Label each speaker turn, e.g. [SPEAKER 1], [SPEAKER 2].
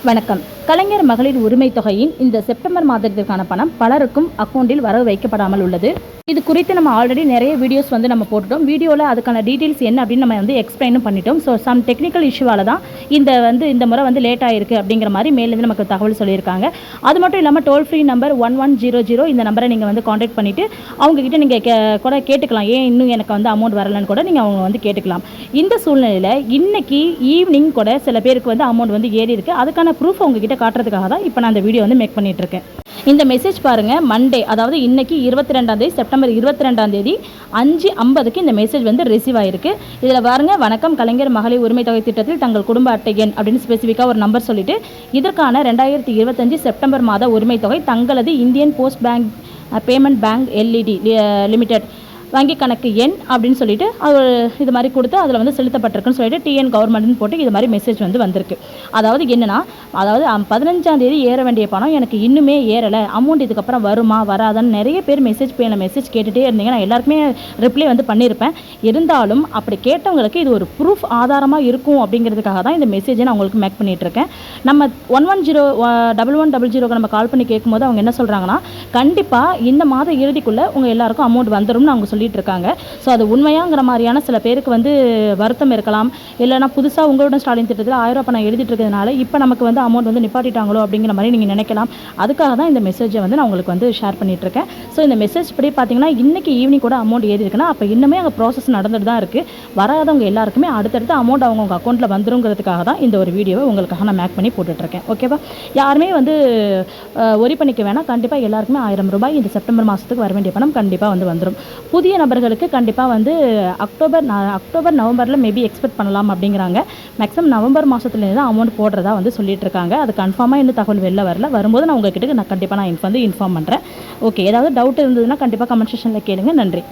[SPEAKER 1] வணக்கம். கலைஞர் மகளிர் உரிமை தொகையின் இந்த செப்டம்பர் மாதத்திற்கான பணம் பலருக்கும் அக்கௌண்டில் வரவு வைக்கப்படாமல் உள்ளது. இது குறித்து நம்ம ஆல்ரெடி நிறைய வீடியோஸ் நம்ம போட்டுட்டோம். வீடியோவில் அதுக்கான டீட்டெயில்ஸ் என்ன அப்படின்னு நம்ம எக்ஸ்பிளைனும் பண்ணிட்டோம். ஸோ சம் டெக்னிக்கல் இஷ்யூவால் தான் இந்த முறை லேட் ஆகிருக்கு அப்படிங்கிற மாதிரி மேலேருந்து நமக்கு தகவல் சொல்லியிருக்காங்க. அது மட்டும் இல்லாமல் டோல் ஃப்ரீ நம்பர் 1100 இந்த நம்பரை நீங்கள் காண்டாக்ட் பண்ணிவிட்டு அவங்கக்கிட்ட நீங்கள் கூட கேட்டுக்கலாம். ஏன் இன்னும் எனக்கு அமௌண்ட் வரலன்னு கூட நீங்கள் அவங்க கேட்டுக்கலாம். இந்த சூழ்நிலையில் இன்னைக்கு ஈவினிங் கூட சில பேருக்கு அமௌண்ட் ஏறி இருக்குது. அதுக்கான ப்ரூஃப் உங்ககிட்ட காட்டுறதுக்காக தான் இப்போ நான் இந்த வீடியோ மேக் பண்ணிகிட்ருக்கேன். இந்த மெசேஜ் பாருங்கள், மண்டே, அதாவது இன்றைக்கி 22 செப்டம்பர் 22 5:50 இந்த மெசேஜ் ரிசீவ் ஆகிருக்கு. இதில் பாருங்கள், வணக்கம், கலைஞர் மகளிர் உரிமை தொகை திட்டத்தில் தங்கள் குடும்ப அட்டை எண் அப்படின்னு ஸ்பெசிஃபிக்காக ஒரு நம்பர் சொல்லிவிட்டு இதற்கான 2025 செப்டம்பர் மாத உரிமை தொகை தங்களது Indian post bank payment bank LED limited வங்கி கணக்கு எண் அப்படின்னு சொல்லிட்டு அவர் இது மாதிரி கொடுத்து அதில் செலுத்தப்பட்டிருக்குன்னு சொல்லிட்டு டிஎன் கவர்மெண்ட்னு போட்டு இது மாதிரி மெசேஜ் வந்திருக்கு. அதாவது என்னென்னா, அதாவது 15 ஏற வேண்டிய பணம் எனக்கு இன்னுமே ஏறலை, அமௌண்ட் இதுக்கப்புறம் வருமா வராதான்னு நிறைய பேர் மெசேஜ் கேட்டுகிட்டே இருந்தீங்க. நான் எல்லாருக்குமே ரிப்ளை பண்ணியிருப்பேன். இருந்தாலும் அப்படி கேட்டவங்களுக்கு இது ஒரு ப்ரூஃப் ஆதாரமாக இருக்கும் அப்படிங்கிறதுக்காக தான் இந்த மெசேஜை நான் உங்களுக்கு மேக் பண்ணிகிட்ருக்கேன். நம்ம 110110 நம்ம கால் பண்ணி கேட்கும்போது அவங்க என்ன சொல்கிறாங்கன்னா, கண்டிப்பாக இந்த மாத இறுதிக்குள்ளே உங்கள் எல்லாருக்கும் அமௌண்ட் வந்துடும்னு அவங்க இருக்காங்க. ஸோ அது உண்மையாங்கிற மாதிரியான சில பேருக்கு வருத்தம் இருக்கலாம். இல்லைனா புதுசாக உங்களோட ஸ்டாலின் திட்டத்தில் 1000 ரூபாய் பணம் எழுதிட்டு இருக்கிறதுனால இப்போ நமக்கு அமௌண்ட் நிப்பாட்டிட்டாங்களோ அப்படிங்கிற மாதிரி நீங்கள் நினைக்கலாம். அதுக்காக தான் இந்த மெசேஜை நான் உங்களுக்கு ஷேர் பண்ணிட்டு இருக்கேன். ஸோ இந்த மெசேஜ் படி பார்த்தீங்கன்னா இன்னைக்கு ஈவினிங் கூட அமௌண்ட் ஏறி இருக்குன்னா அப்போ இன்னுமே அங்கே ப்ராசஸ் நடந்துட்டு தான் இருக்குது. வராதவங்க எல்லாருக்குமே அடுத்தடுத்து அமௌண்ட் அவங்க அக்கௌண்ட்டில் வந்துருங்கிறதுக்காக தான் இந்த ஒரு வீடியோவை உங்களுக்காக நான் மேக் பண்ணி போட்டுட்ருக்கேன். ஓகேவா? யாருமே ஒரி பண்ணிக்க வேணாம். கண்டிப்பாக எல்லாருக்குமே 1000 ரூபாய் இந்த செப்டம்பர் மாதத்துக்கு வர வேண்டிய பணம் கண்டிப்பாக வந்துடும். புதிய நபர்களுக்கு கண்டிப்பாக அக்டோபர் நவம்பரில் மேபி எக்ஸ்பெக்ட் பண்ணலாம் அப்படிங்கிறாங்க. மேக்ஸிமம் நவம்பர் மாதத்துலேருந்து தான் அமௌண்ட் போடுறதா சொல்லிட்டு இருக்காங்க. அது கன்ஃபார்மாக இன்னும் தகவல் வெளில வரல. வரும்போது நான் உங்ககிட்ட கண்டிப்பாக இன்ஃபார்ம் பண்ணுறேன். ஓகே, ஏதாவது டவுட் இருந்ததுன்னா கண்டிப்பாக கமெண்ட் செக்ஷனில் கேளுங்க. நன்றி.